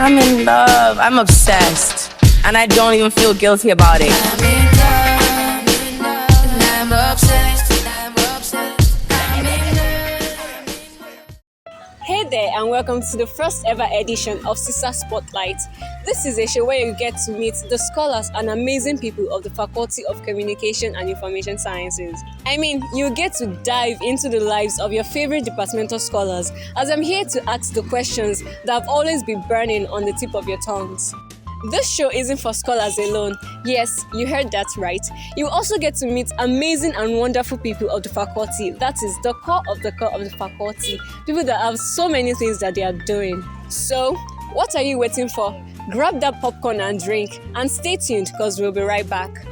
I'm in love. I'm obsessed. And I don't even feel guilty about it. I'm in love, and I'm obsessed. I'm in love. Hey there, and welcome to the first ever edition of Cissa Spotlight. This is a show where you get to meet the scholars and amazing people of the Faculty of Communication and Information Sciences. You get to dive into the lives of your favorite departmental scholars, as I'm here to ask the questions that have always been burning on the tip of your tongues. This show isn't for scholars alone. Yes, you heard that right. You also get to meet amazing and wonderful people of the faculty. That is the core of the faculty. People that have so many things that they are doing. So, what are you waiting for? Grab that popcorn and drink, and stay tuned because we'll be right back.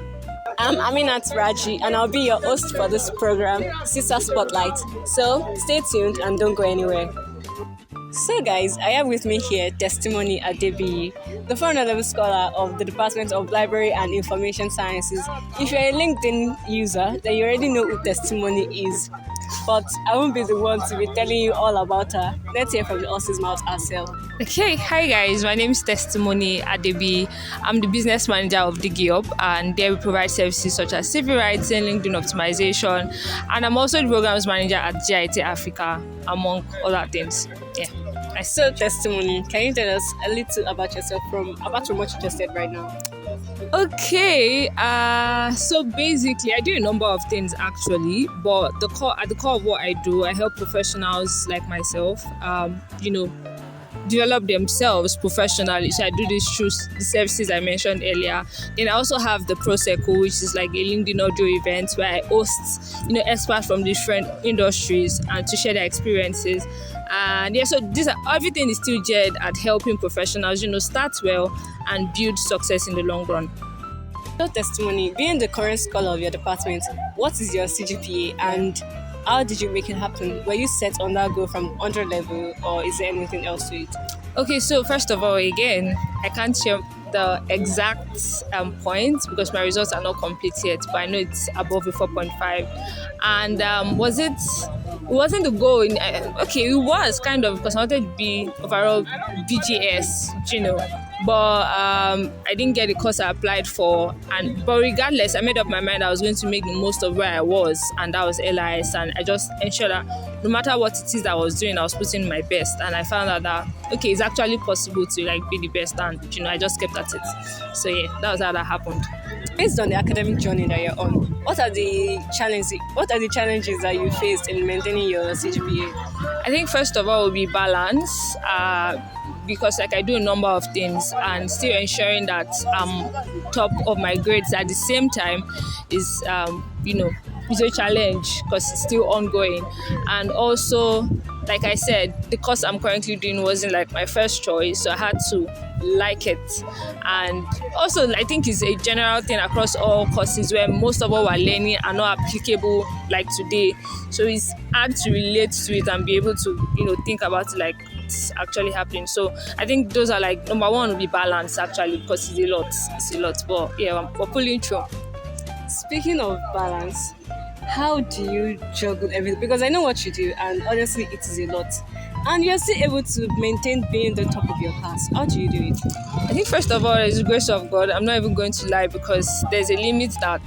I'm Aminat Raji, and I'll be your host for this program, Cissa Spotlight. So, stay tuned and don't go anywhere. So guys, I have with me here Testimony Adebiyi, the 400-level scholar of the Department of Library and Information Sciences. If you're a LinkedIn user, then you already know who Testimony is. But I won't be the one to be telling you all about her. Let's hear from the horse's mouth herself. Okay, hi guys, my name is Testimony Adebiyi. I'm the business manager of DigiUp, and there we provide services such as CV writing, LinkedIn optimization, and I'm also the programs manager at GIT Africa, among other things. Yeah. So Testimony, can you tell us a little about yourself apart from what you just said right now? Okay, so basically I do a number of things actually, but at the core of what I do, I help professionals like myself, develop themselves professionally. So I do this through the services I mentioned earlier. Then I also have the Pro Circle, which is like a LinkedIn audio event where I host, experts from different industries and to share their experiences. And yeah, so everything is still geared at helping professionals, start well and build success in the long run. So Testimony, being the current scholar of your department, what is your CGPA and how did you make it happen? Were you set on that goal from 100 level, or is there anything else to it? Okay, so first of all, again, I can't share the exact points because my results are not complete yet, but I know it's above a 4.5. And it wasn't the goal. It was kind of because I wanted to be overall BGS, but I didn't get the course I applied for. But regardless, I made up my mind I was going to make the most of where I was, and that was LIS. And I just ensured that no matter what it is that I was doing, I was putting my best. And I found out that it's actually possible to be the best, and I just kept at it. So yeah, that was how that happened. Based on the academic journey that you're on, what are the challenges that you faced in maintaining your CGPA? I think first of all will be balance, because I do a number of things and still ensuring that I'm top of my grades at the same time is it's a challenge because it's still ongoing. And also, like I said, the course I'm currently doing wasn't my first choice, so I had to like it. And also, I think it's a general thing across all courses where most of what we're learning are not applicable today. So it's hard to relate to it and be able to think about it it's actually happening. So I think those are number one will be balance actually, because it's a lot. But yeah, we're pulling through. Speaking of balance, how do you juggle everything? Because I know what you do, and honestly, it is a lot. And you're still able to maintain being the top of your class. How do you do it? I think first of all, it's the grace of God. I'm not even going to lie, because there's a limit that,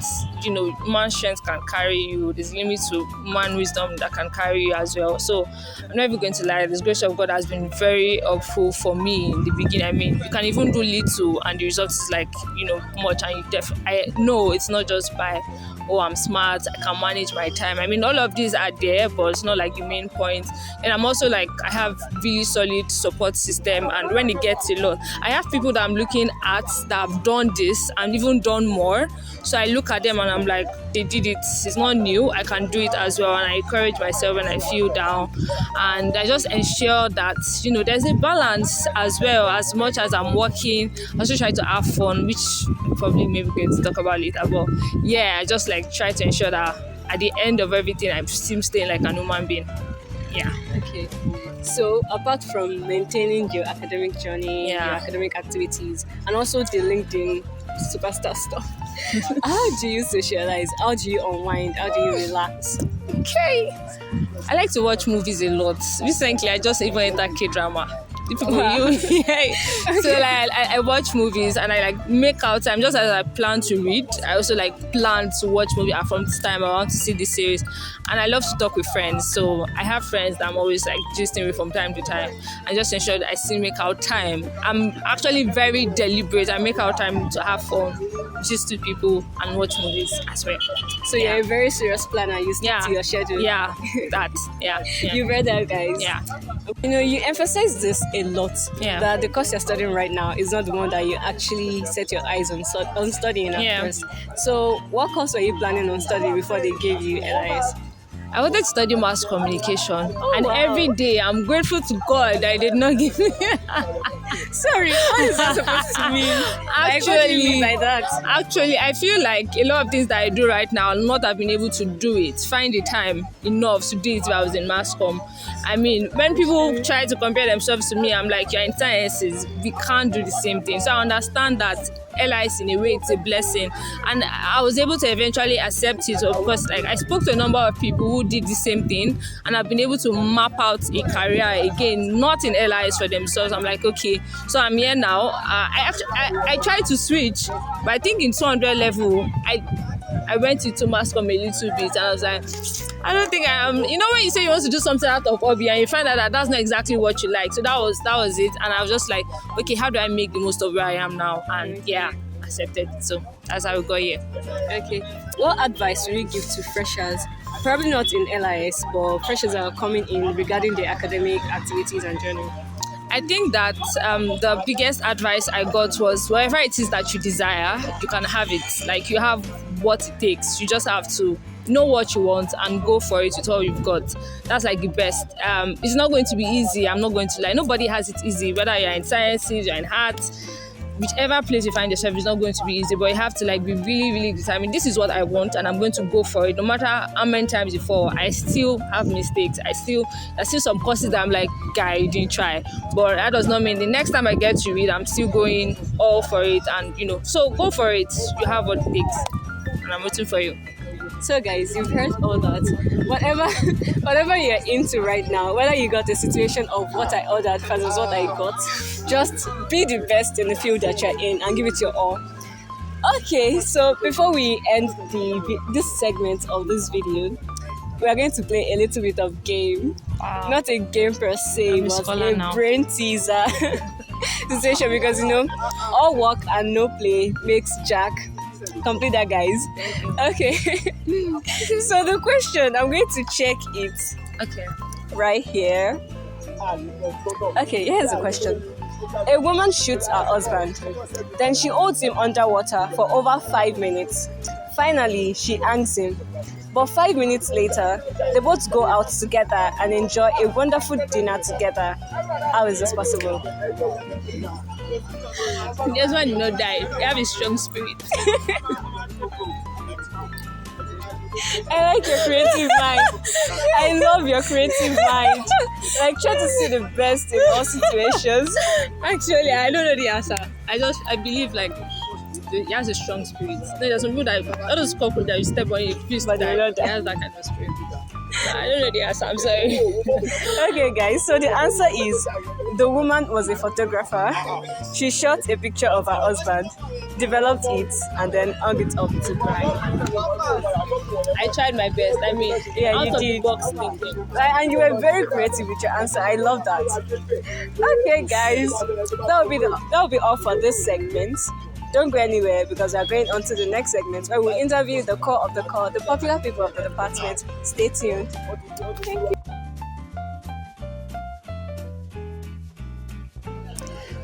man's strength can carry you. There's a limit to man's wisdom that can carry you as well. So I'm not even going to lie. The grace of God has been very helpful for me in the beginning. You can even do little and the result is much. And I know it's not just by, I'm smart, I can manage my time. All of these are there, but it's not the main point. And I'm also I have really solid support system, and when it gets a lot, I have people that I'm looking at that have done this and even done more. So I look at them and I'm like, they did it. It's not new. I can do it as well. And I encourage myself when I feel down. And I just ensure that, there's a balance as well. As much as I'm working, I also try to have fun, which probably maybe going to talk about later. But yeah, I just try to ensure that at the end of everything, I'm still staying like a human being. Yeah. Okay. So apart from maintaining your academic journey, your academic activities, and also the LinkedIn superstar stuff, how do you socialize? How do you unwind? How do you relax? Okay. I like to watch movies a lot. Recently, I just even entered K-drama. the people you So like I watch movies and I like make out time just as I plan to read. I also like plan to watch movie from this time I want to see this series. And I love to talk with friends. So I have friends that I'm always like gisting with from time to time and just ensure that I still make out time. I'm actually very deliberate. I make out time to have fun, gist with people and watch movies as well. So you're a very serious planner. You stick to your schedule. Yeah, You read that, guys. Yeah. You know, you emphasize this a lot. Yeah. That the course you're studying right now is not the one that you actually set your eyes on studying at first. So what course were you planning on studying before they gave you LIS? I wanted to study mass communication, and every day I'm grateful to God that I did not give me. Sorry, what is that supposed to mean? What do you mean by that? Actually, I feel like a lot of things that I do right now, I'll not have been able to do it, find the time enough to do it if I was in mass comm. I mean, when people try to compare themselves to me, I'm like, you're in sciences, we can't do the same thing. So I understand that LIS in a way it's a blessing, and I was able to eventually accept it. Of course, like I spoke to a number of people who did the same thing, and I've been able to map out a career again, not in LIS for themselves. I'm like, okay, so I'm here now. I tried to switch, but I think in 200 level, I went into mass comm a little bit, and I was like, I don't think I am. You know when you say you want to do something out of hobby and you find out that that's not exactly what you like. So that was it, and I was just like, okay, how do I make the most of where I am now? And accepted it. So that's how we got here. Okay, what advice would you give to freshers? Probably not in LIS, but freshers that are coming in regarding their academic activities and journey. I think that the biggest advice I got was whatever it is that you desire, you can have it. Like you have what it takes. You just have to know what you want and go for it with all you've got. That's like the best. It's not going to be easy. I'm not going to lie. Nobody has it easy. Whether you're in sciences, you're in arts, whichever place you find yourself, is not going to be easy. But you have to like be really, really determined. This is what I want, and I'm going to go for it. No matter how many times you fall, I still have mistakes. There's still some courses that I'm like, guy, you didn't try. But that does not mean the next time I get to it, I'm still going all for it. And so go for it. You have what it takes, and I'm waiting for you. So guys, you've heard all that. Whatever you're into right now, whether you got a situation of what I ordered versus what I got, just be the best in the field that you're in and give it your all. Okay, so before we end this segment of this video, we are going to play a little bit of game. Wow. Not a game per se, but a brain teaser situation, because all work and no play makes Jack. Complete that, guys. Okay. So the question, I'm going to check it. Okay. Right here. Okay, here's the question. A woman shoots her husband. Then she holds him underwater for over 5 minutes. Finally, she hangs him. But 5 minutes later, they both go out together and enjoy a wonderful dinner together. How is this possible? This one did not die. You have a strong spirit. I like your creative mind. I love your creative mind. Like, try to see the best in all situations. Actually, I don't know the answer. I believe like he has a strong spirit. There's some people that all those couples that you step on you feel that he has that kind of spirit. I don't know the answer. I'm sorry. Okay, guys. So the answer is the woman was a photographer. She shot a picture of her husband, developed it, and then hung it up to dry. I tried my best. I mean, out you of did. the box thinking. And you were very creative with your answer. I love that. Okay, guys. That will be all for this segment. Don't go anywhere, because we are going on to the next segment where we'll interview the core of the core, the popular people of the department. Stay tuned. Thank you.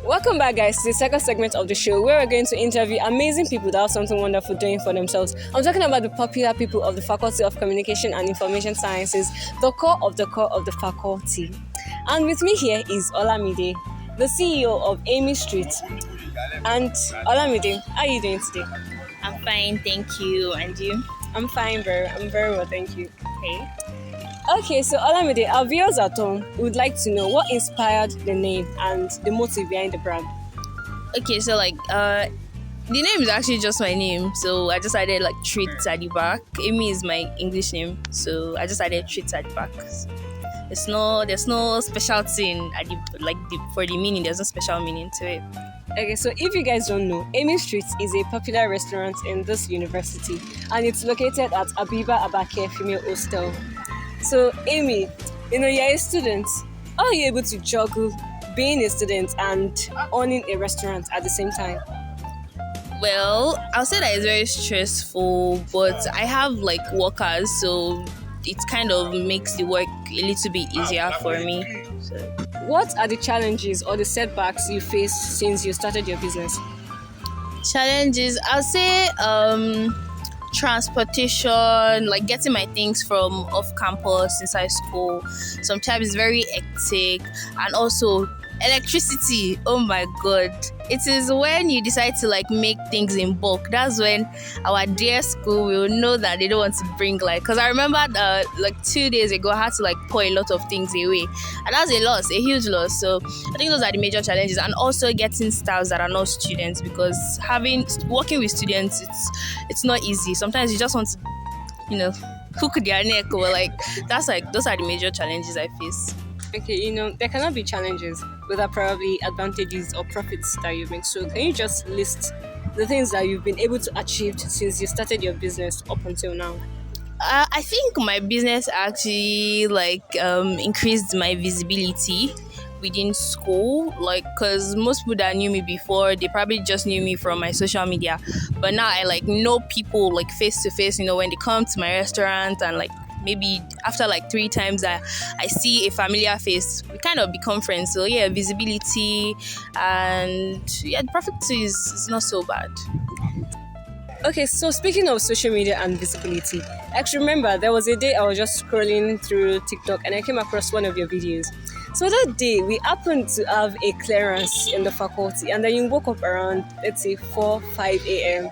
Welcome back, guys, to the second segment of the show where we're going to interview amazing people that have something wonderful doing for themselves. I'm talking about the popular people of the Faculty of Communication and Information Sciences, the core of the faculty. And with me here is Olamide, the CEO of eimie Street. And Olamide, how are you doing today? I'm fine, thank you. And you? I'm fine, I'm very well, thank you. Okay, so Olamide, our viewers at home would like to know what inspired the name and the motive behind the brand. Okay, so the name is actually just my name. So I just added Treats at the back. Eimie is my English name, so I just added Treats at the back. There's no special thing at for the meaning. There's no special meaning to it. Okay, so if you guys don't know, Amy Street is a popular restaurant in this university, and it's located at Abiba Abake Female Hostel. So, Amy, you're a student. How are you able to juggle being a student and owning a restaurant at the same time? Well, I'll say that it's very stressful, but I have like workers, so it kind of makes the work a little bit easier for me. So. What are the challenges or the setbacks you face since you started your business? Challenges, I'll say transportation, like getting my things from off campus inside school. Sometimes it's very hectic, and also electricity. Oh my god, it is when you decide to like make things in bulk, that's when our dear school will know that they don't want to bring because I remember like 2 days ago I had to like pour a lot of things away, and that's a loss, a huge loss. So I think those are the major challenges, and also getting staffs that are not students, because working with students, it's not easy. Sometimes you just want to hook their neck, or those are the major challenges I face. Okay, there cannot be challenges without probably advantages or profits that you've made. So can you just list the things that you've been able to achieve since you started your business up until now? I think my business actually increased my visibility within school, because most people that knew me before, they probably just knew me from my social media, but now I know people face to face, when they come to my restaurant, and maybe after 3 times I see a familiar face, we kind of become friends. So yeah, visibility, and yeah, the profit too is not so bad. Okay, so speaking of social media and visibility, I actually remember there was a day I was just scrolling through TikTok and I came across one of your videos. So that day we happened to have a clearance in the faculty, and then you woke up around, let's say 4-5 a.m.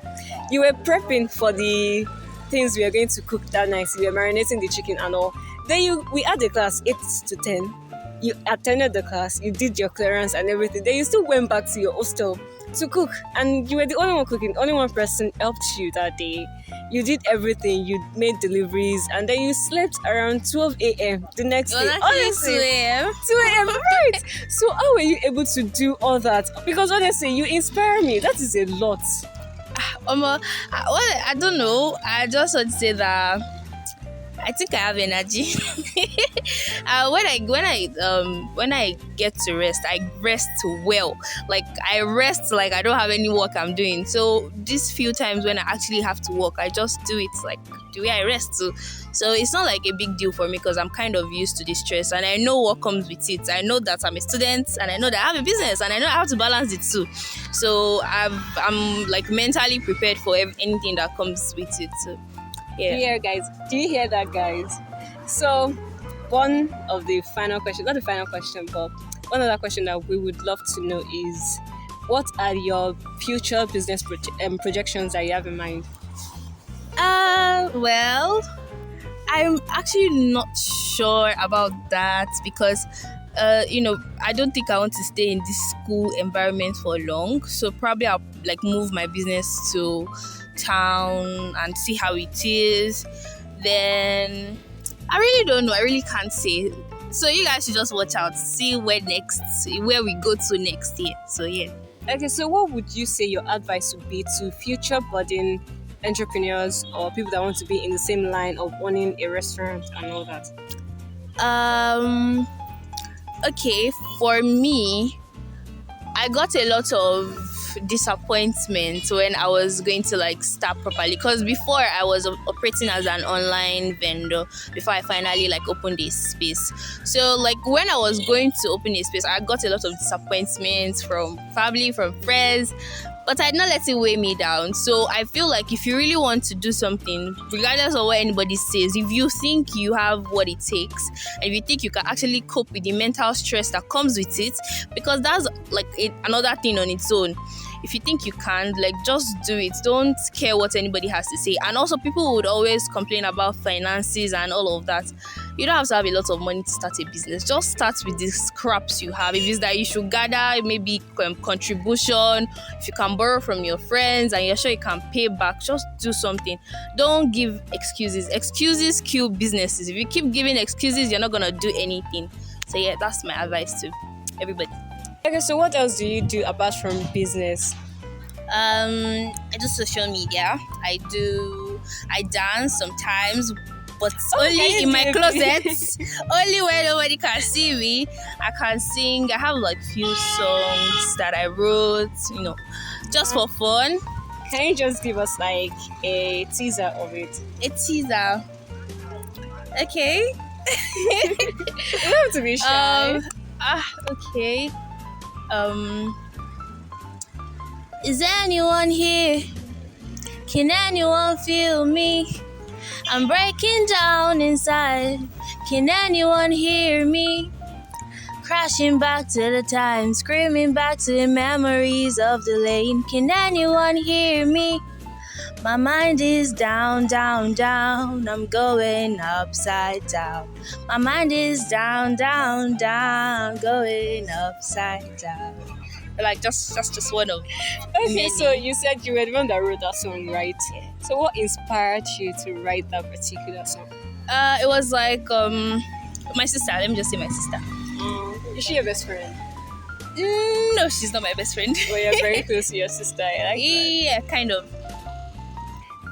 You were prepping for the things we are going to cook that night. You were marinating the chicken and all. Then we had a class 8 to 10. You attended the class, you did your clearance and everything. Then you still went back to your hostel to cook, and you were the only one cooking. Only one person helped you that day. You did everything. You made deliveries, and then you slept around 12 a.m. the next day. Honestly, 2 a.m. 2 a.m. Right. So how were you able to do all that? Because honestly, you inspire me. That is a lot. I don't know. I just want to say that I think I have energy. When I get to rest, I rest well. I rest I don't have any work I'm doing. So these few times when I actually have to work, I just do it the way I rest too. So it's not a big deal for me, because I'm kind of used to the stress, and I know what comes with it. I know that I'm a student, and I know that I have a business, and I know I have to balance it too. So I'm mentally prepared for anything that comes with it. So yeah. Do you hear that, guys? So one of the final questions, not the final question, but one other question that we would love to know is, what are your future business projections that you have in mind? Well, I'm actually not sure about that, because I don't think I want to stay in this school environment for long. So probably I'll move my business to town and see how it is. Then I really don't know. I really can't say. So you guys should just watch out, see where we go to next year. So yeah. Okay, so what would you say your advice would be to future budding entrepreneurs or people that want to be in the same line of owning a restaurant and all that? Okay, for me, I got a lot of disappointment when I was going to start properly, because before I was operating as an online vendor before I finally opened a space. So when I was going to open a space, I got a lot of disappointments from family, from friends, but I did not let it weigh me down. So I feel if you really want to do something, regardless of what anybody says, if you think you have what it takes, and if you think you can actually cope with the mental stress that comes with it, because that's another thing on its own. if you think you can, like, just do it. Don't care what anybody has to say. And also, people would always complain about finances and all of that. You don't have to have a lot of money to start a business. Just start with the scraps you have. If it's that you should gather maybe contribution, if you can borrow from your friends and you're sure you can pay back, just do something. Don't give excuses. Excuses kill businesses. If you keep giving excuses, you're not gonna do anything. So yeah, that's my advice to everybody. Okay, so what else do you do apart from business? I do social media. I dance sometimes, but only in my closet. Only where nobody can see me. I can sing. I have like few songs that I wrote, just for fun. Can you just give us like a teaser of it? A teaser. Okay. You don't have to be shy. Okay. Is anyone here? Can anyone feel me? I'm breaking down inside. Can anyone hear me? Crashing back to the time, screaming back to the memories of the lane. Can anyone hear me? My mind is down, down, down. I'm going upside down. My mind is down, down, down. Going upside down. Like just one of Okay, many. so you said you were the one that wrote that song, right? Yeah. So what inspired you to write that particular song? It was like my sister. Let me just say my sister. Is she your best friend? No, she's not my best friend. Well, you're very close to your sister. I like that. Yeah, kind of.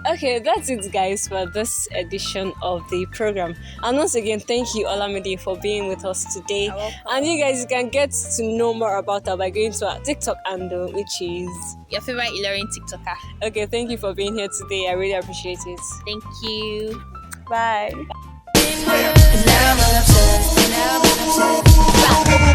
Okay, that's it, guys, for this edition of the program. And once again, thank you, Olamide, for being with us today. You're welcome. And you guys can get to know more about her by going to our TikTok handle, which is... Your favorite Ilorin TikToker. Okay, thank you for being here today. I really appreciate it. Thank you. Bye. And now I'm obsessed.